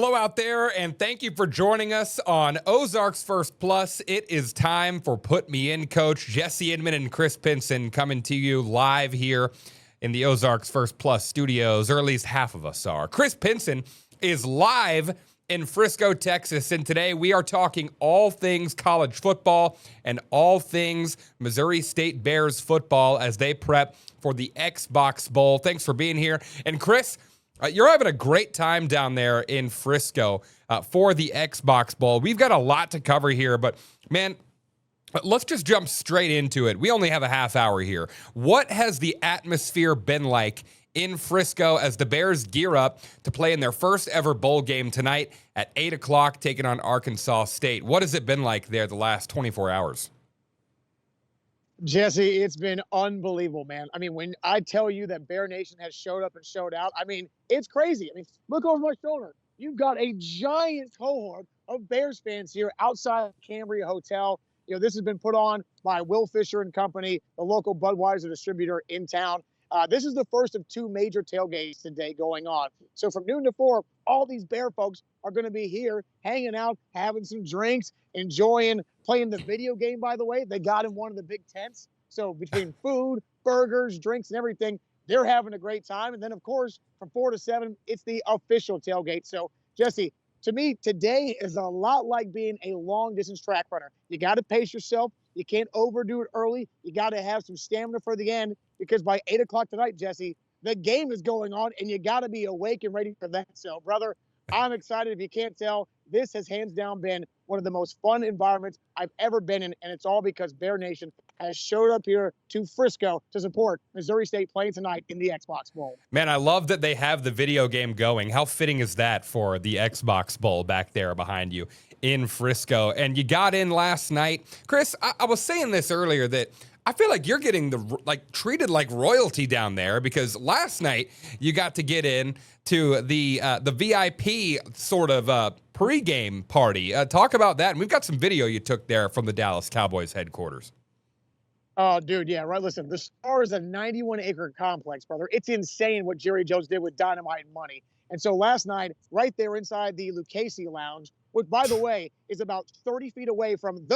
Hello out there, and thank you for joining us on Ozarks First Plus. It is time for Put Me In, Coach. Jesse Inman and Chris Pinson coming to you live here in the Ozarks First Plus studios, or at least half of us are. Chris Pinson is live in Frisco, Texas, and today we are talking all things college football and all things Missouri State Bears football as they prep for the Xbox Bowl. Thanks for being here. And Chris, you're having a great time down there in Frisco for the Xbox Bowl. We've got a lot to cover here, but man, let's just jump straight into it. We only have a half hour here. What has the atmosphere been like in Frisco as the Bears gear up to play in their first ever bowl game tonight at 8 o'clock, taking on Arkansas State? What has it been like there the last 24 hours? Jesse, it's been unbelievable, man. I mean, when I tell you that Bear Nation has showed up and showed out, I mean, it's crazy. I mean, look over my shoulder. You've got a giant cohort of Bears fans here outside Cambria Hotel. You know, this has been put on by Will Fisher and Company, the local Budweiser distributor in town. This is the first of two major tailgates today going on. So from noon to 4, all these Bear folks are going to be here hanging out, having some drinks, enjoying playing the video game, by the way. They got in one of the big tents. So between food, burgers, drinks, and everything, they're having a great time. And then, of course, from 4 to 7, it's the official tailgate. So, Jesse, to me, today is a lot like being a long-distance track runner. You got to pace yourself. You can't overdo it early. You got to have some stamina for the end because by 8 o'clock tonight, Jesse, the game is going on, and you got to be awake and ready for that. So, brother, I'm excited. If you can't tell, this has hands down been one of the most fun environments I've ever been in, and it's all because Bear Nation has showed up here to Frisco to support Missouri State playing tonight in the Xbox Bowl. Man, I love that they have the video game going. How fitting is that for the Xbox Bowl back there behind you in Frisco? And you got in last night. Chris, I was saying this earlier that I feel like you're getting treated like royalty down there because last night you got to get in to the VIP sort of pregame party. Talk about that. And we've got some video you took there from the Dallas Cowboys headquarters. Oh, dude, yeah, right. Listen, the Star is a 91-acre complex, brother. It's insane what Jerry Jones did with dynamite and money. And so last night, right there inside the Lucchese Lounge, which, by the way, is about 30 feet away from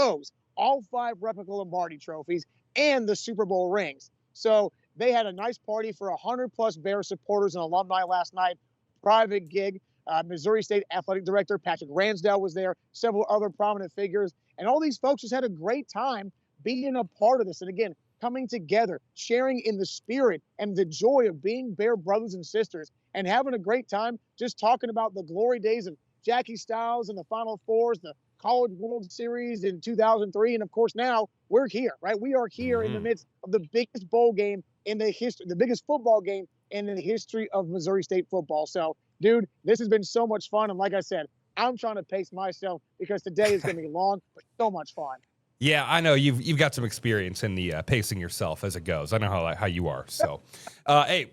all 5 replica Lombardi trophies and the Super Bowl rings. So they had a nice party for 100-plus Bears supporters and alumni last night, private gig. Missouri State Athletic Director Patrick Ransdell was there, several other prominent figures, and all these folks just had a great time being a part of this. And again, coming together, sharing in the spirit and the joy of being Bear brothers and sisters and having a great time just talking about the glory days of Jackie Stiles and the Final Fours, the College World Series in 2003. And of course, now we're here, right? We are here in the midst of the biggest bowl game in the history, the biggest football game in the history of Missouri State football. So, dude, this has been so much fun. And like I said, I'm trying to pace myself because today is going to be long, but so much fun. Yeah, I know you've got some experience in the pacing yourself as it goes. I know how you are. So, hey,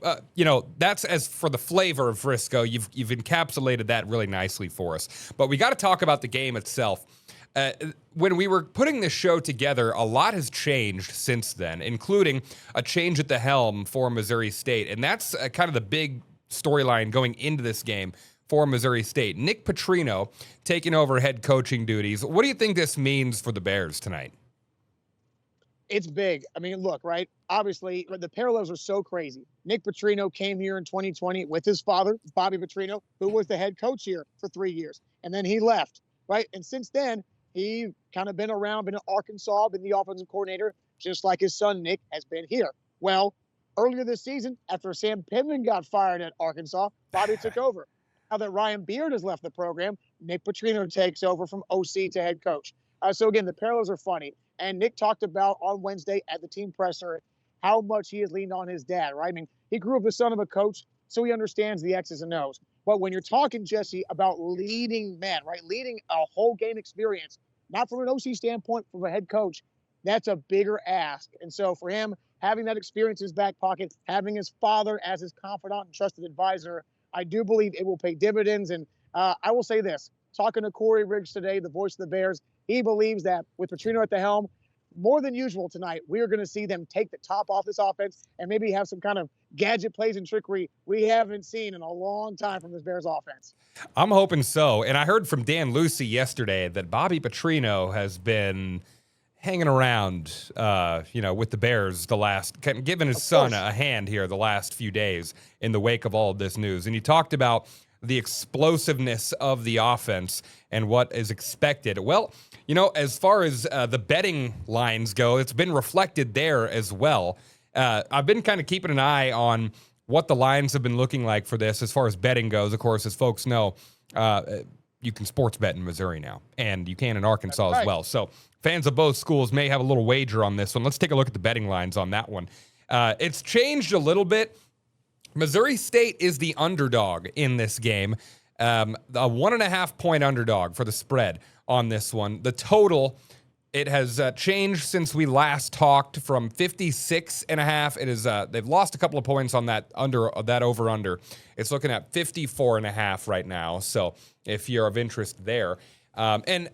that's as for the flavor of Frisco. You've encapsulated that really nicely for us. But we got to talk about the game itself. When we were putting this show together, a lot has changed since then, including a change at the helm for Missouri State, and that's kind of the big storyline going into this game for Missouri State. Nick Petrino taking over head coaching duties. What do you think this means for the Bears tonight? It's big. I mean, look, right? Obviously, the parallels are so crazy. Nick Petrino came here in 2020 with his father, Bobby Petrino, who was the head coach here for 3 years. And then he left, right? And since then, he kind of been around, been in Arkansas, been the offensive coordinator, just like his son, Nick, has been here. Well, earlier this season, after Sam Pittman got fired at Arkansas, Bobby took over. Now that Ryan Beard has left the program, Nick Petrino takes over from OC to head coach. So again, the parallels are funny. And Nick talked about on Wednesday at the team presser how much he has leaned on his dad, right? I mean, he grew up the son of a coach, so he understands the X's and O's. But when you're talking, Jesse, about leading men, right, leading a whole game experience, not from an OC standpoint, from a head coach, that's a bigger ask. And so for him, having that experience in his back pocket, having his father as his confidant and trusted advisor, I do believe it will pay dividends. And I will say this, talking to Corey Riggs today, the voice of the Bears, he believes that with Petrino at the helm, more than usual tonight, we are going to see them take the top off this offense and maybe have some kind of gadget plays and trickery we haven't seen in a long time from this Bears offense. I'm hoping so. And I heard from Dan Lucy yesterday that Bobby Petrino has been hanging around, with the Bears giving his son a hand here the last few days in the wake of all of this news. And he talked about the explosiveness of the offense and what is expected. Well, as far as the betting lines go, it's been reflected there as well. I've been kind of keeping an eye on what the lines have been looking like for this as far as betting goes. Of course, as folks know, you can sports bet in Missouri now, and you can in Arkansas as well. So fans of both schools may have a little wager on this one. Let's take a look at the betting lines on that one. It's changed a little bit. Missouri State is the underdog in this game, a 1.5 point underdog for the spread on this one. The total, it has changed since we last talked from 56.5. It is they've lost a couple of points on that over/under. It's looking at 54.5 right now. So if you're of interest there. The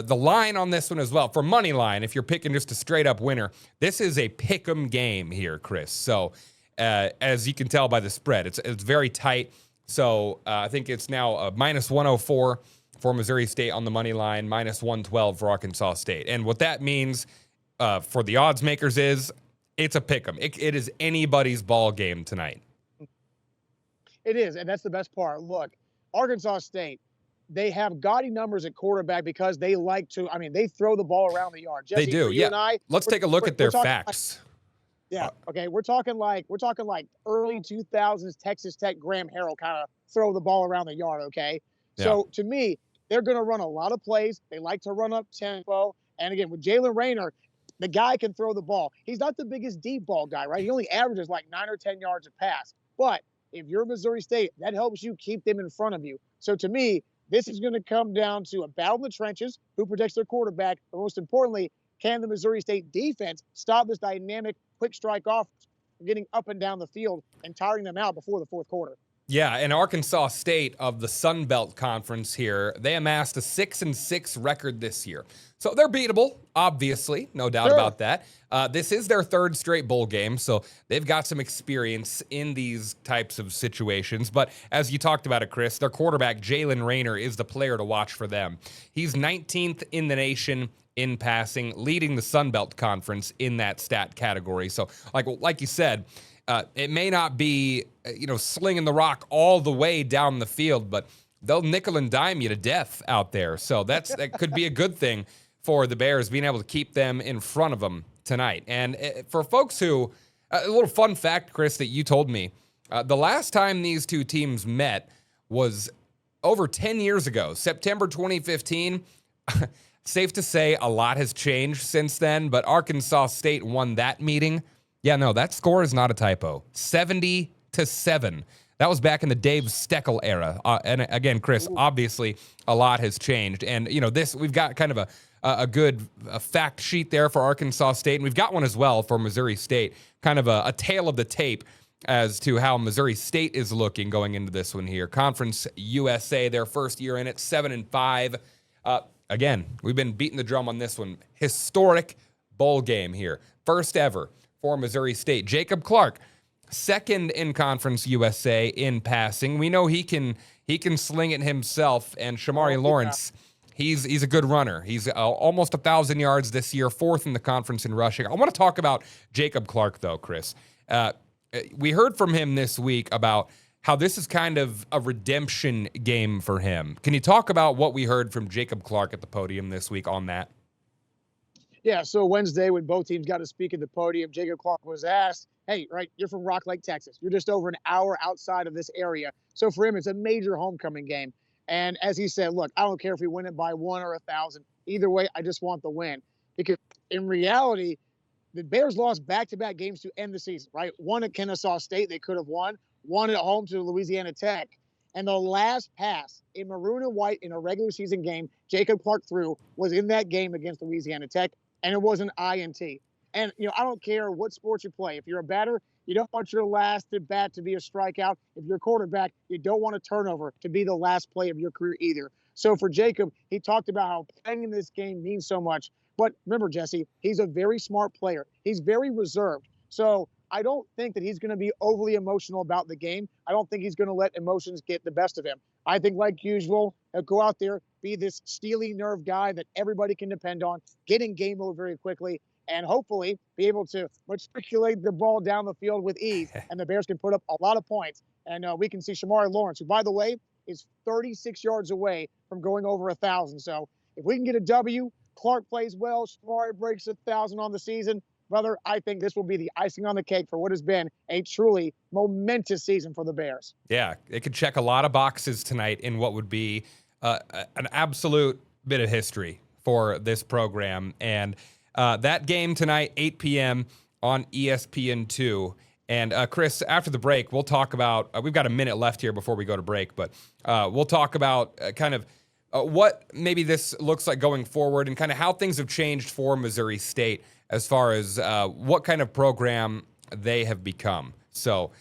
line on this one as well, for money line, if you're picking just a straight up winner, this is a pick 'em game here, Chris. So as you can tell by the spread, it's very tight. So I think it's now minus 104 for Missouri State on the money line, minus 112 for Arkansas State. And what that means for the odds makers is it's a pick 'em. It is anybody's ball game tonight. It is, and that's the best part. Look, Arkansas State, they have gaudy numbers at quarterback because they like to, they throw the ball around the yard. Jesse, they do, yeah. Let's take a look at their facts. Okay. We're talking like early 2000s Texas Tech Graham Harrell kind of throw the ball around the yard. Okay. Yeah. So to me, they're going to run a lot of plays. They like to run up tempo. And again, with Jalen Raynor, the guy can throw the ball. He's not the biggest deep ball guy, right? He only averages like 9 or 10 yards a pass. But if you're Missouri State, that helps you keep them in front of you. So to me, this is going to come down to a battle in the trenches, who protects their quarterback, but most importantly, can the Missouri State defense stop this dynamic quick strike off getting up and down the field and tiring them out before the fourth quarter? Yeah, and Arkansas State of the Sun Belt Conference here, they amassed a 6-6 record this year. So they're beatable, obviously, no doubt about that. This is their third straight bowl game, so they've got some experience in these types of situations. But as you talked about it, Chris, their quarterback, Jalen Raynor, is the player to watch for them. He's 19th in the nation in passing, leading the Sun Belt Conference in that stat category. So like you said, it may not be, slinging the rock all the way down the field, but they'll nickel and dime you to death out there. So that could be a good thing for the Bears, being able to keep them in front of them tonight. And for folks who, a little fun fact, Chris, that you told me, the last time these two teams met was over 10 years ago, September 2015. Safe to say a lot has changed since then, but Arkansas State won that meeting. Yeah, no, that score is not a typo. 70-7. That was back in the Dave Steckel era. And again, Chris, obviously a lot has changed. And, we've got kind of a good fact sheet there for Arkansas State. And we've got one as well for Missouri State, kind of a tale of the tape as to how Missouri State is looking going into this one here. Conference USA, their first year in it, 7-5. Again, we've been beating the drum on this one. Historic bowl game here. First ever for Missouri State. Jacob Clark, second in Conference USA in passing. We know he can sling it himself. And Shamari Lawrence, he's a good runner. He's almost 1,000 yards this year, fourth in the conference in rushing. I want to talk about Jacob Clark, though, Chris. We heard from him this week about how this is kind of a redemption game for him. Can you talk about what we heard from Jacob Clark at the podium this week on that? Yeah, so Wednesday when both teams got to speak at the podium, Jacob Clark was asked, hey, right, you're from Rock Lake, Texas. You're just over an hour outside of this area. So for him, it's a major homecoming game. And as he said, look, I don't care if we win it by 1 or 1,000. Either way, I just want the win. Because in reality, the Bears lost back-to-back games to end the season, right? One at Kennesaw State they could have won, one at home to Louisiana Tech. And the last pass in maroon and white in a regular season game Jacob Clark threw was in that game against Louisiana Tech, and it was an INT. And, I don't care what sport you play. If you're a batter, you don't want your last at bat to be a strikeout. If you're a quarterback, you don't want a turnover to be the last play of your career either. So for Jacob, he talked about how playing in this game means so much. But remember, Jesse, he's a very smart player. He's very reserved. So I don't think that he's going to be overly emotional about the game. I don't think he's going to let emotions get the best of him. I think, like usual, he'll go out there, be this steely nerve guy that everybody can depend on, get in game mode very quickly, and hopefully be able to matriculate the ball down the field with ease. And the Bears can put up a lot of points. And we can see Shamari Lawrence, who, by the way, is 36 yards away from going over 1,000. So if we can get a W, Clark plays well, Shamari breaks 1,000 on the season, brother, I think this will be the icing on the cake for what has been a truly momentous season for the Bears. Yeah, it could check a lot of boxes tonight in what would be an absolute bit of history for this program. And that game tonight, 8 p.m. on ESPN2. And Chris, after the break, we'll talk about, we've got a minute left here before we go to break, but we'll talk about kind of what maybe this looks like going forward and kind of how things have changed for Missouri State as far as what kind of program they have become. So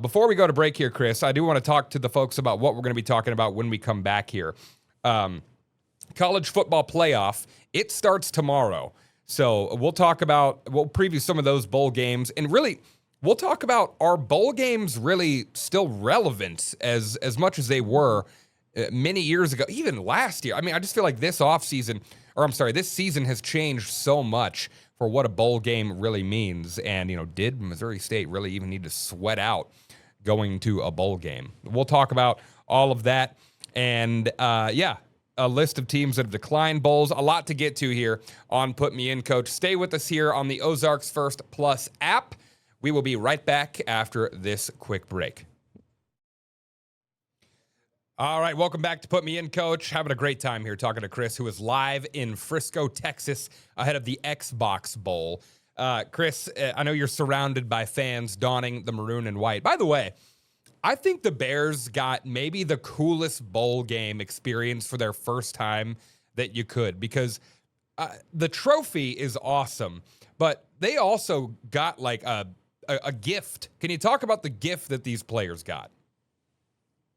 before we go to break here, Chris, I do want to talk to the folks about what we're going to be talking about when we come back here. College football playoff, it starts tomorrow. So we'll preview some of those bowl games, and really we'll talk about, are bowl games really still relevant as much as they were many years ago, even last year? I mean, I just feel like this season has changed so much for what a bowl game really means. And, did Missouri State really even need to sweat out going to a bowl game? We'll talk about all of that. And, a list of teams that have declined bowls. A lot to get to here on Put Me In, Coach. Stay with us here on the Ozarks First Plus app. We will be right back after this quick break. All right, welcome back to Put Me In, Coach. Having a great time here talking to Chris, who is live in Frisco, Texas, ahead of the Xbox Bowl. Chris, I know you're surrounded by fans donning the maroon and white. By the way, I think the Bears got maybe the coolest bowl game experience for their first time that you could, because the trophy is awesome, but they also got like a gift. Can you talk about the gift that these players got?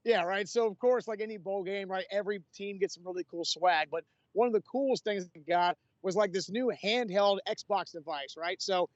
Yeah, right. So, of course, like any bowl game, right, every team gets some really cool swag. But one of the coolest things they got was like this new handheld Xbox device, right? So,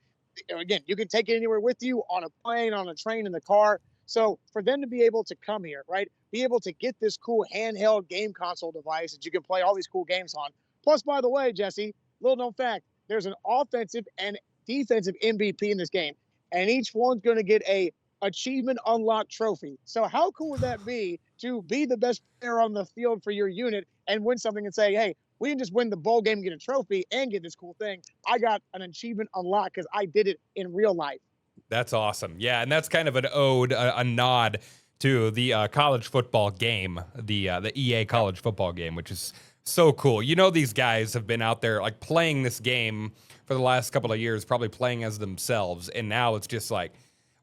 again, you can take it anywhere with you, on a plane, on a train, in the car. So for them to be able to come here, right, be able to get this cool handheld game console device that you can play all these cool games on. Plus, by the way, Jesse, little known fact, there's an offensive and defensive MVP in this game, and each one's going to get a achievement unlocked trophy. So how cool would that be to be the best player on the field for your unit and win something and say, hey, we didn't just win the bowl game and get a trophy and get this cool thing. I got an achievement unlocked because I did it in real life. That's awesome. Yeah, and that's kind of an ode, a nod to the college football game, the EA college football game, which is so cool. These guys have been out there like playing this game for the last couple of years, probably playing as themselves, and now it's just like,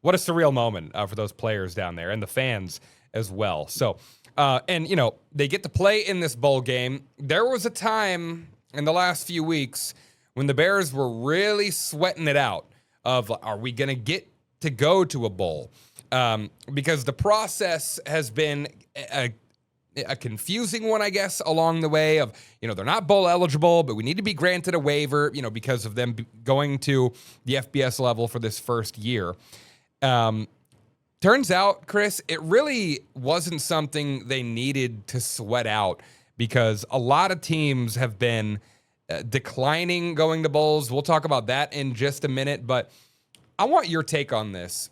what a surreal moment for those players down there and the fans as well. So, they get to play in this bowl game. There was a time in the last few weeks when the Bears were really sweating it out of, are we going to get to go to a bowl? Because the process has been a confusing one, I guess, along the way of, they're not bowl eligible, but we need to be granted a waiver, because of them going to the FBS level for this first year. Turns out, Chris, it really wasn't something they needed to sweat out, because a lot of teams have been declining going to bowls. We'll talk about that in just a minute, but I want your take on this.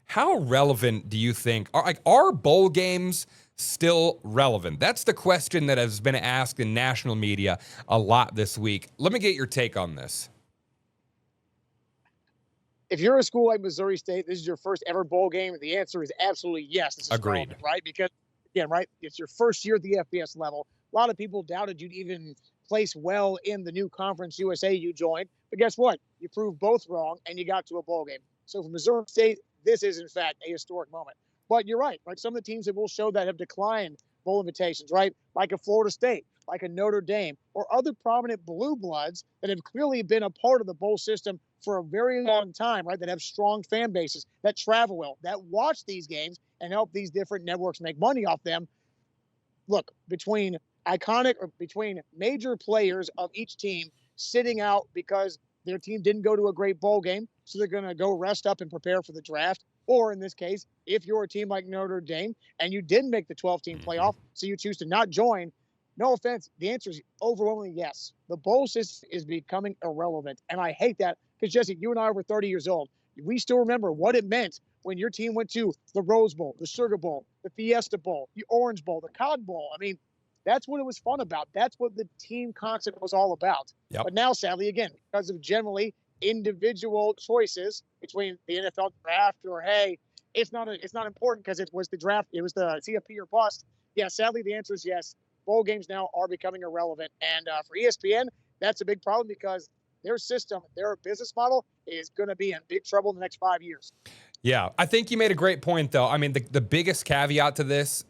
How relevant do you think are bowl games still relevant? That's the question that has been asked in national media a lot this week. Let me get your take on this. If you're a school like Missouri State, this is your first ever bowl game, the answer is absolutely yes. This is agreed, relevant, right? Because, again, right, it's your first year at the FBS level. A lot of people doubted you'd even place well in the new Conference USA you joined. But guess what? You proved both wrong, and you got to a bowl game. So for Missouri State, this is, in fact, a historic moment. But you're right. Like some of the teams that will show that have declined bowl invitations, right? Like a Florida State, like a Notre Dame, or other prominent blue bloods that have clearly been a part of the bowl system for a very long time, right? That have strong fan bases, that travel well, that watch these games and help these different networks make money off them. look, between iconic or between major players of each team sitting out because their team didn't go to a great bowl game, so they're going to go rest up and prepare for the draft. Or in this case, if you're a team like Notre Dame and you didn't make the 12-team playoff, so you choose to not join, no offense, the answer is overwhelmingly yes. The bowl system is becoming irrelevant, and I hate that because, Jesse, you and I are over 30 years old. We still remember what it meant when your team went to the Rose Bowl, the Sugar Bowl, the Fiesta Bowl, the Orange Bowl, the Cotton Bowl. I mean, that's what it was fun about. That's what the team concept was all about. Yep. But now, sadly, again, because of generally individual choices between the NFL draft or, hey, it's not important because it was the draft, it was the CFP or bust. Yeah, sadly, the answer is yes. Bowl games now are becoming irrelevant. And for ESPN, that's a big problem because their system, their business model is going to be in big trouble in the next 5 years. Yeah, I think you made a great point, though. I mean, the biggest caveat to this,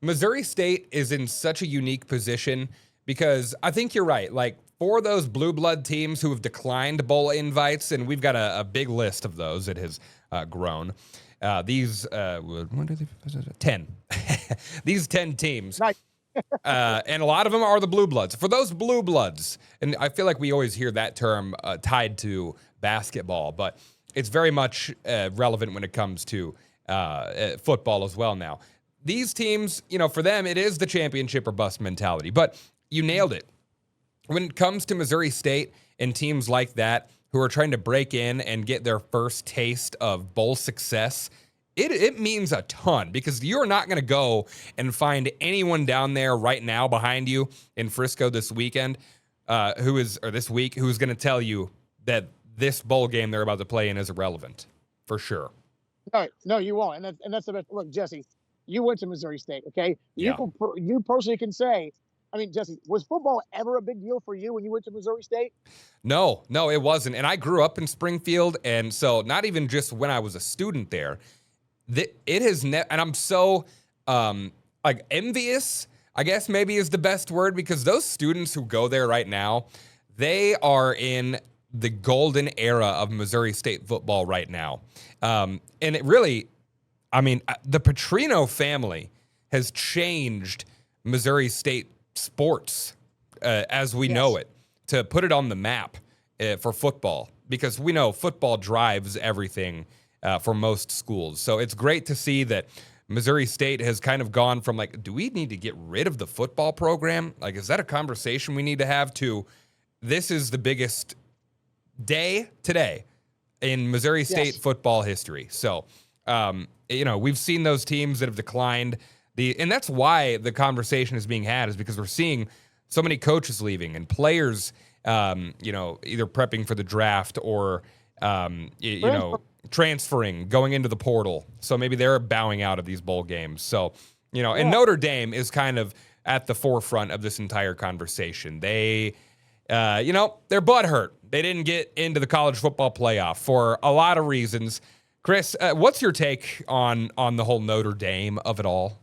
Missouri State is in such a unique position because I think you're right. Like, for those blue blood teams who have declined bowl invites, and we've got a big list of those, it has grown. These 10. These 10 teams. Nice. And a lot of them are the blue bloods. For those blue bloods, and I feel like we always hear that term tied to basketball, but it's very much relevant when it comes to football as well now. These teams, for them, it is the championship or bust mentality. But you nailed it. When it comes to Missouri State and teams like that who are trying to break in and get their first taste of bowl success, it means a ton because you're not going to go and find anyone down there right now behind you in Frisco this weekend who's going to tell you that this bowl game they're about to play in is irrelevant, for sure. No, you won't. And that's the best. Look, Jesse, you went to Missouri State, okay? Yeah. You personally can say, I mean, Jesse, was football ever a big deal for you when you went to Missouri State? No, it wasn't. And I grew up in Springfield, and so not even just when I was a student there. It has and I'm so envious, I guess maybe is the best word, because those students who go there right now, they are in the golden era of Missouri State football right now. And it really, I mean, the Petrino family has changed Missouri State sports as we know it, to put it on the map for football, because we know football drives everything for most schools. So it's great to see that Missouri State has kind of gone from like, do we need to get rid of the football program? Like, is that a conversation we need to have, to this is the biggest day today in Missouri State football history. So, we've seen those teams that have declined and that's why the conversation is being had, is because we're seeing so many coaches leaving and players, either prepping for the draft or, transferring, going into the portal. So maybe they're bowing out of these bowl games. So, and Notre Dame is kind of at the forefront of this entire conversation. They, they're butthurt. They didn't get into the college football playoff for a lot of reasons. Chris, what's your take on the whole Notre Dame of it all?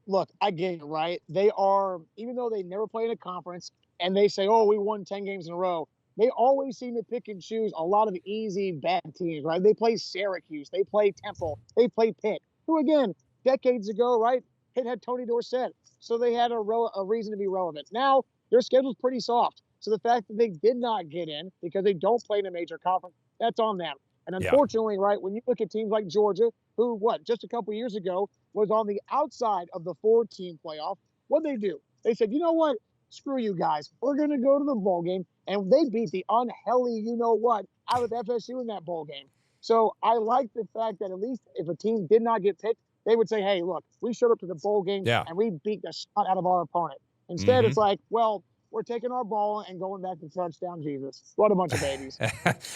Look, I get it, right? They are, even though they never played in a conference and they say, oh, we won 10 games in a row, they always seem to pick and choose a lot of easy, bad teams, right? They play Syracuse, they play Temple, they play Pitt, who, again, decades ago, right, Pitt had Tony Dorsett, so they had a reason to be relevant. Now, their schedule's pretty soft, so the fact that they did not get in because they don't play in a major conference, that's on them. And unfortunately, right, when you look at teams like Georgia, who, just a couple years ago was on the outside of the 4-team playoff, what'd they do? They said, you know what? Screw you guys. We're going to go to the bowl game. And they beat the unhealthy you-know-what out of FSU in that bowl game. So I like the fact that at least if a team did not get picked, they would say, hey, look, we showed up to the bowl game and we beat the snot out of our opponent. Instead, it's like, well, we're taking our ball and going back to touchdown Jesus. What a bunch of babies.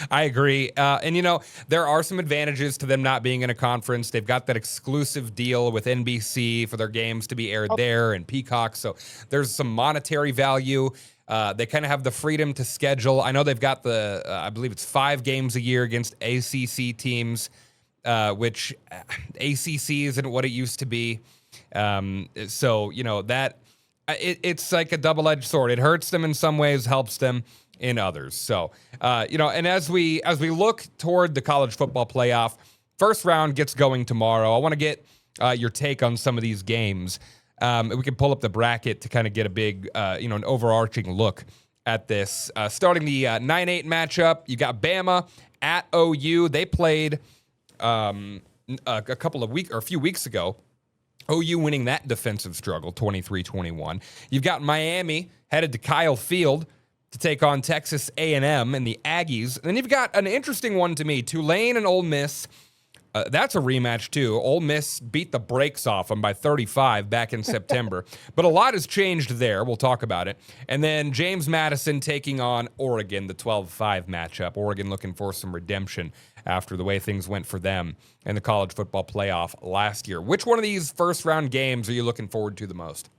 I agree. And, there are some advantages to them not being in a conference. They've got that exclusive deal with NBC for their games to be aired there and Peacock. So there's some monetary value. They kind of have the freedom to schedule. I know they've got I believe it's 5 games a year against ACC teams, which ACC isn't what it used to be. So, that it's like a double-edged sword. It hurts them in some ways, helps them in others. So, and as we look toward the college football playoff, first round gets going tomorrow. I want to get your take on some of these games. We can pull up the bracket to kind of get a big, an overarching look at this. Starting the 9-8 matchup, you got Bama at OU. They played a few weeks ago. OU winning that defensive struggle, 23-21. You've got Miami headed to Kyle Field to take on Texas A&M and the Aggies. And then you've got an interesting one to me, Tulane and Ole Miss. That's a rematch, too. Ole Miss beat the brakes off them by 35 back in September. But a lot has changed there. We'll talk about it. And then James Madison taking on Oregon, the 12-5 matchup. Oregon looking for some redemption after the way things went for them in the college football playoff last year. Which one of these first-round games are you looking forward to the most?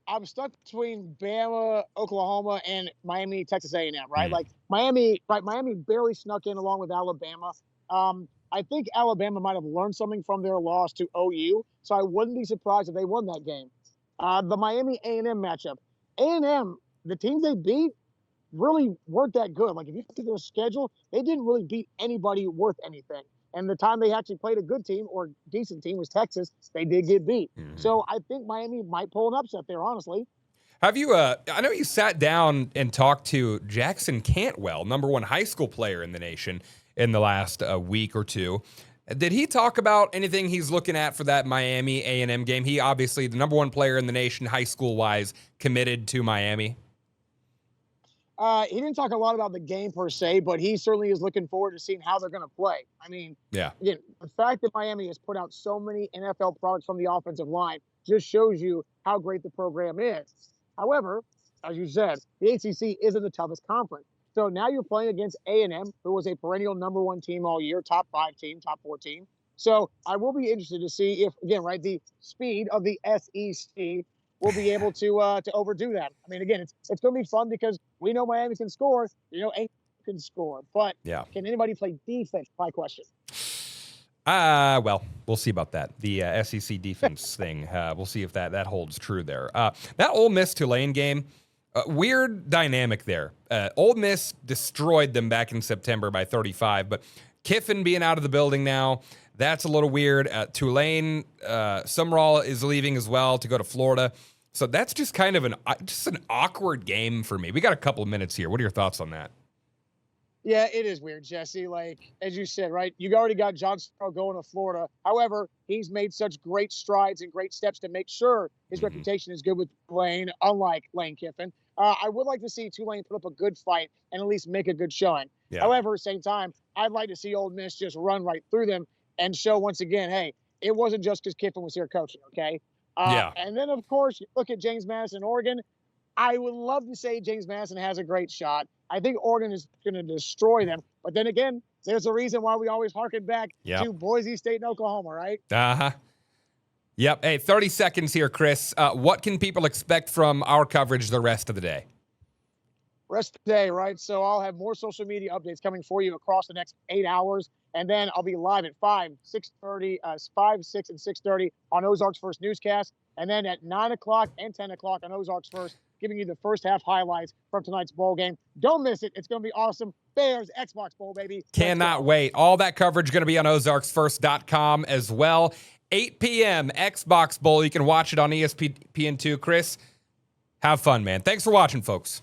I'm stuck between Bama, Oklahoma, and Miami, Texas A&M, right? Mm. Miami barely snuck in along with Alabama. I think Alabama might have learned something from their loss to OU, so I wouldn't be surprised if they won that game. The Miami A&M matchup. A&M, the teams they beat really weren't that good. Like, if you look at their schedule, they didn't really beat anybody worth anything. And the time they actually played a good team or decent team was Texas. They did get beat. Mm-hmm. So I think Miami might pull an upset there, honestly. Have you, I know you sat down and talked to Jackson Cantwell, number one high school player in the nation, in the last week or two. Did he talk about anything he's looking at for that Miami A&M game? He obviously, the number one player in the nation, high school-wise, committed to Miami. He didn't talk a lot about the game per se, but he certainly is looking forward to seeing how they're going to play. I mean, yeah. Again, the fact that Miami has put out so many NFL products from the offensive line just shows you how great the program is. However, as you said, the ACC isn't the toughest conference. So now you're playing against A&M, who was a perennial number one team all year, top 5 team, top 4 team. So I will be interested to see if, again, right, the speed of the SEC will be able to overdo that. I mean, again, it's going to be fun because we know Miami can score. A can score. But Can anybody play defense? My question. Well, we'll see about that. The SEC defense thing. We'll see if that holds true there. That Ole Miss Tulane game, weird dynamic there. Ole Miss destroyed them back in September by 35, but Kiffin being out of the building now, that's a little weird. Tulane, Sumrall is leaving as well to go to Florida. So that's just kind of an awkward game for me. We got a couple of minutes here. What are your thoughts on that? Yeah, it is weird, Jesse. Like, as you said, right, you already got John Sumrall going to Florida. However, he's made such great strides and great steps to make sure his reputation is good with Tulane, unlike Lane Kiffin. I would like to see Tulane put up a good fight and at least make a good showing. Yeah. However, at the same time, I'd like to see Ole Miss just run right through them and show once again, hey, it wasn't just because Kiffin was here coaching, okay? And then, of course, you look at James Madison, Oregon. I would love to say James Madison has a great shot. I think Oregon is going to destroy them. But then again, there's a reason why we always harken back to Boise State and Oklahoma, right? Uh-huh. Yep. Hey, 30 seconds here, Chris. What can people expect from our coverage the rest of the day? Rest of the day, right? So I'll have more social media updates coming for you across the next 8 hours. And then I'll be live at 5, 6, and 6:30 on Ozarks First Newscast. And then at 9 o'clock and 10 o'clock on Ozarks First, giving you the first half highlights from tonight's bowl game. Don't miss it. It's going to be awesome. Bears, Xbox Bowl, baby. Cannot wait. All that coverage going to be on OzarksFirst.com as well. 8 p.m. Xbox Bowl. You can watch it on ESPN2. Chris, have fun, man. Thanks for watching, folks.